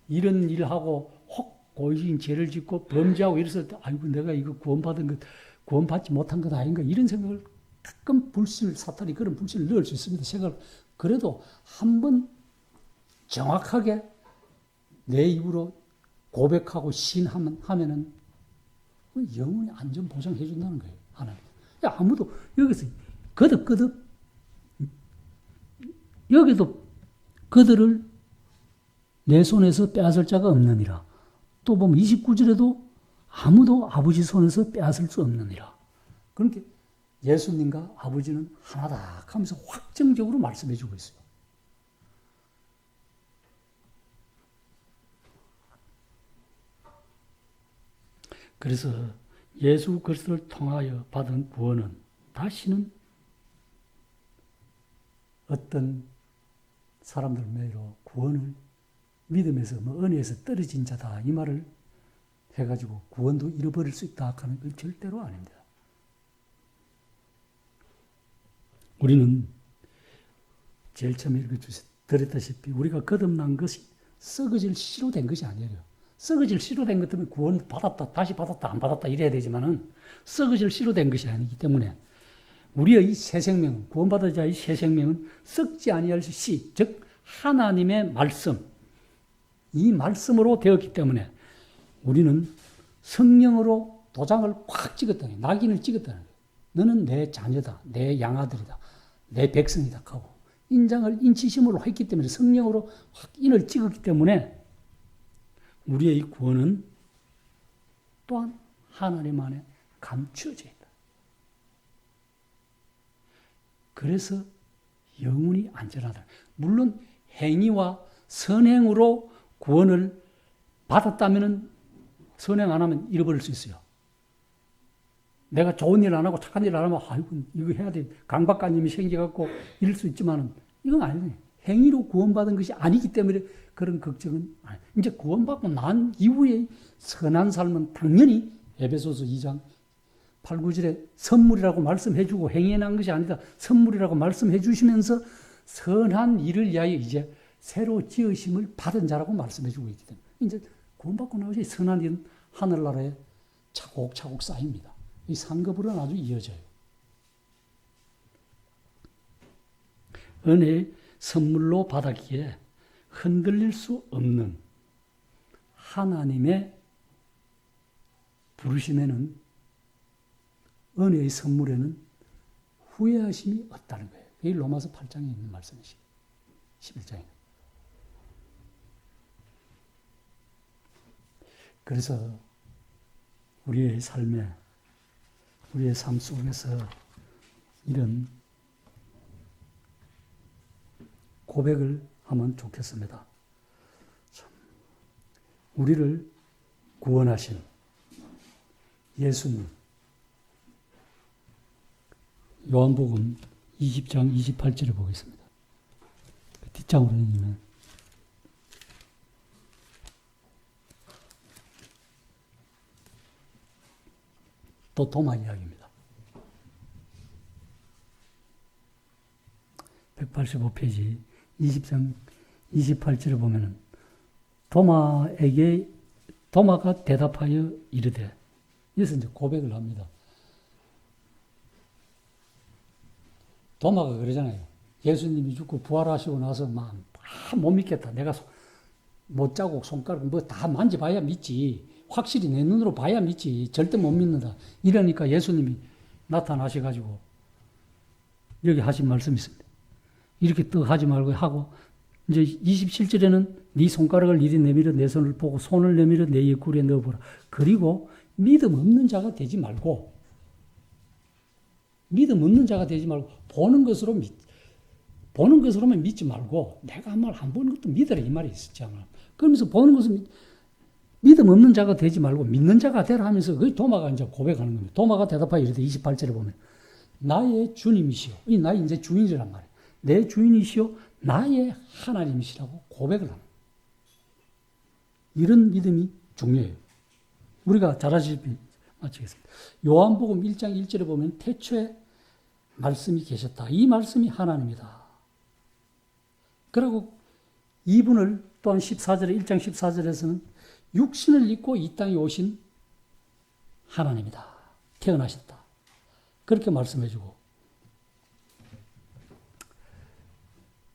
이런 일을 하고 혹 고의적인 죄를 짓고 범죄하고 이랬을 때 아이고 내가 이거 구원받지 못한 것 아닌가 이런 생각을 가끔 사탄이 그런 불신을 넣을 수 있습니다. 생각을 그래도 한번 정확하게 내 입으로 고백하고 신하면은 영원히 안전 보장해 준다는 거예요. 하나님. 야, 아무도 여기서 거듭 여기도 그들을 내 손에서 빼앗을 자가 없느니라. 또 보면 29절에도 아무도 아버지 손에서 빼앗을 수 없느니라. 그러니까 예수님과 아버지는 하나다 하면서 확정적으로 말씀해 주고 있어요. 그래서 예수 그리스도를 통하여 받은 구원은 다시는 어떤 사람들 매로 구원을 믿음에서 은혜에서 떨어진 자다 이 말을 해가지고 구원도 잃어버릴 수 있다 하는 건 절대로 아닙니다. 우리는 제일 처음에 읽어드렸다시피 우리가 거듭난 것이 썩어질 씨로 된 것이 아니에요. 썩어질 씨로 된 것 때문에 구원 받았다, 다시 받았다, 안 받았다 이래야 되지만은 썩어질 씨로 된 것이 아니기 때문에 우리의 이 새 생명은, 구원받은 자의 새 생명은 썩지 아니할 씨, 즉 하나님의 말씀, 이 말씀으로 되었기 때문에 우리는 성령으로 도장을 확 찍었다는 거예요. 낙인을 찍었다는 거예요. 너는 내 자녀다, 내 양아들이다, 내 백성이다 하고 인장을 인치심으로 했기 때문에 성령으로 확 인을 찍었기 때문에 우리의 이 구원은 또한 하나님 안에 감추어져 있다. 그래서 영원히 안전하다. 물론 행위와 선행으로 구원을 받았다면 선행 안 하면 잃어버릴 수 있어요. 내가 좋은 일 안 하고 착한 일 안 하면 아이고 이거 해야 돼. 강박관념이 생겨갖고 이럴 수 있지만은 이건 아니에요. 행위로 구원받은 것이 아니기 때문에 그런 걱정은 아니에요. 이제 구원받고 난 이후에 선한 삶은 당연히 에베소서 2장 8, 9절에 선물이라고 말씀해주고 행위에 난 것이 아니다. 선물이라고 말씀해 주시면서 선한 일을 위하여 이제 새로 지으심을 받은 자라고 말씀해주고 있기 때문에 이제 구원받고 나서 선한 일은 하늘나라에 차곡차곡 쌓입니다. 이 상급으로는 아주 이어져요. 은혜의 선물로 받았기에 흔들릴 수 없는 하나님의 부르심에는 은혜의 선물에는 후회하심이 없다는 거예요. 이 로마서 8장에 있는 말씀이시 11장에. 그래서 우리의 삶 속에서 이런 고백을 하면 좋겠습니다. 우리를 구원하신 예수님, 요한복음 20장 28절을 보겠습니다. 뒷장으로 읽으면 또 도마 이야기입니다. 185페이지 20장 28절을 보면은 도마가 대답하여 이르되, 여기서 이제 고백을 합니다. 도마가 그러잖아요. 예수님이 죽고 부활하시고 나서 막 못 믿겠다. 내가 못자국 손가락 뭐 다 만져봐야 믿지. 확실히 내 눈으로 봐야 믿지. 절대 못 믿는다. 이러니까 예수님이 나타나셔가지고 여기 하신 말씀이 있습니다. 이렇게 또 하지 말고 하고 이제 27절에는 네 손가락을 이리 내밀어 내 손을 보고 손을 내밀어 내 옆구리에 넣어보라. 그리고 믿음 없는 자가 되지 말고 보는 것으로 보는 것으로만 믿지 말고 내가 한 말 안 보는 것도 믿으라 이 말이 있었잖아. 그러면서 보는 것은 믿음 없는 자가 되지 말고 믿는 자가 되라 하면서 그 도마가 이제 고백하는 겁니다. 도마가 대답하여 이르되 28절에 보면 나의 주님이시오. 이 나의 이제 주인이란 말이에요. 내 주인이시오. 나의 하나님이시라고 고백을 하는 거예요. 이런 믿음이 중요해요. 우리가 잘 아시다시피 마치겠습니다. 요한복음 1장 1절에 보면 태초에 말씀이 계셨다. 이 말씀이 하나님이다. 그리고 이분을 또한 14절에 1장 14절에서는 육신을 입고 이 땅에 오신 하나님이다. 태어나셨다. 그렇게 말씀해주고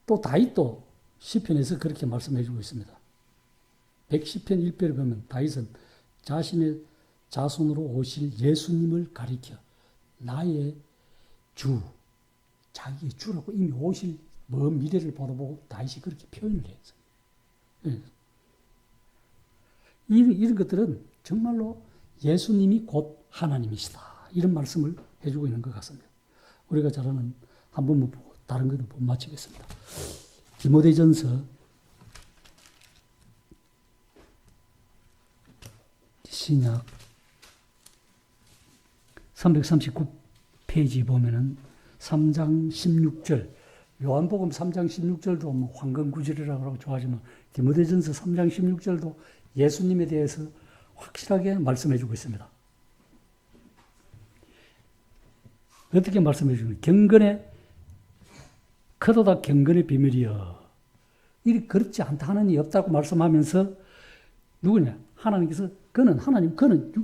또 다윗도 시편에서 그렇게 말씀해주고 있습니다. 110편 1편을 보면 다윗은 자신의 자손으로 오실 예수님을 가리켜 나의 주, 자기의 주라고 이미 오실 먼 미래를 바라보고 다윗이 그렇게 표현을 했어요. 네. 이런 것들은 정말로 예수님이 곧 하나님이시다. 이런 말씀을 해주고 있는 것 같습니다. 우리가 잘 아는 한 번만 보고 다른 것은 못 마치겠습니다. 디모데전서 신약 339페이지 보면은 3장 16절, 요한복음 3장 16절도 뭐 황금구절이라고 좋아하지만 디모데전서 3장 16절도 예수님에 대해서 확실하게 말씀해 주고 있습니다. 어떻게 말씀해 주는 경건의 크도다 경건의 비밀이여. 이리 그렇지 않다 하느니 없다고 말씀하면서 누구냐? 하나님께서 그는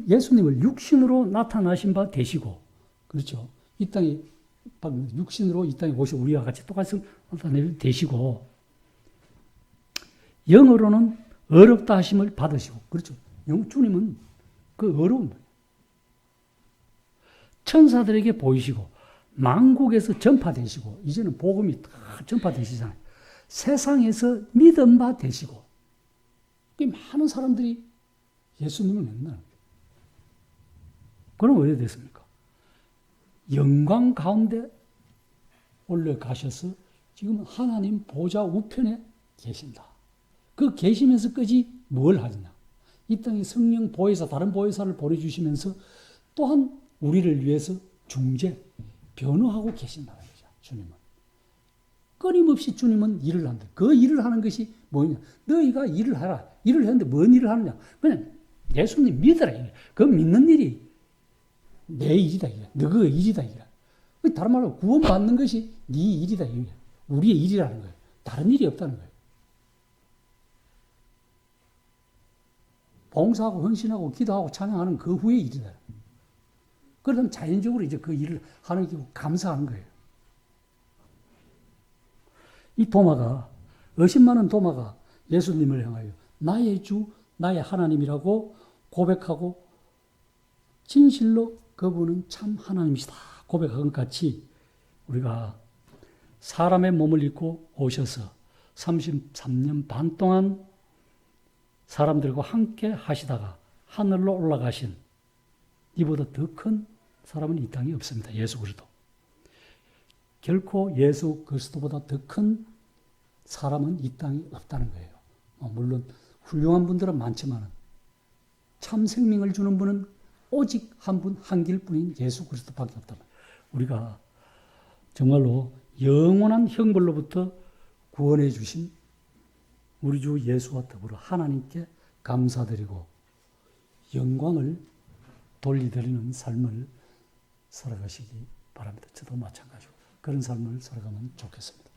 예수님을 육신으로 나타나신 바 되시고, 그렇죠? 이 땅에 육신으로 이 땅에 오시고 우리와 같이 똑같이 되시고, 영으로는 어렵다 하심을 받으시고, 그렇죠? 주님은 그 어려운 천사들에게 보이시고 만국에서 전파되시고, 이제는 복음이 다 전파되시잖아요. 세상에서 믿음 바 되시고, 많은 사람들이 예수님을 믿는. 그럼 왜 됐습니까? 영광 가운데 올라가셔서 지금 하나님 보좌 우편에 계신다. 그 계시면서까지 뭘 하느냐? 이 땅에 성령 보혜사, 다른 보혜사를 보내주시면서 또한 우리를 위해서 중재, 변호하고 계신다는 거죠. 주님은. 끊임없이 주님은 일을 한다. 그 일을 하는 것이 뭐냐? 너희가 일을 하라. 일을 했는데 뭔 일을 하느냐? 그냥 예수님 믿어라. 그 믿는 일이 내 일이다. 너그 일이다. 다른 말로 구원받는 것이 네 일이다. 우리의 일이라는 거예요. 다른 일이 없다는 거예요. 봉사하고 헌신하고 기도하고 찬양하는 그 후의 일이다. 그러면 자연적으로 이제 그 일을 하는 게 감사하는 거예요. 이 도마가, 의심 많은 도마가 예수님을 향하여 나의 주, 나의 하나님이라고 고백하고 진실로 그분은 참 하나님이시다 고백한 것 같이 우리가 사람의 몸을 입고 오셔서 33년 반 동안 사람들과 함께 하시다가 하늘로 올라가신 이보다 더 큰 사람은 이 땅에 없습니다. 예수 그리스도. 결코 예수 그리스도보다 더 큰 사람은 이 땅에 없다는 거예요. 물론 훌륭한 분들은 많지만 참 생명을 주는 분은 오직 한 분, 한 길뿐인 예수 그리스도밖에 없다. 우리가 정말로 영원한 형벌로부터 구원해 주신 우리 주 예수와 더불어 하나님께 감사드리고 영광을 돌리드리는 삶을 살아가시기 바랍니다. 저도 마찬가지고 그런 삶을 살아가면 좋겠습니다.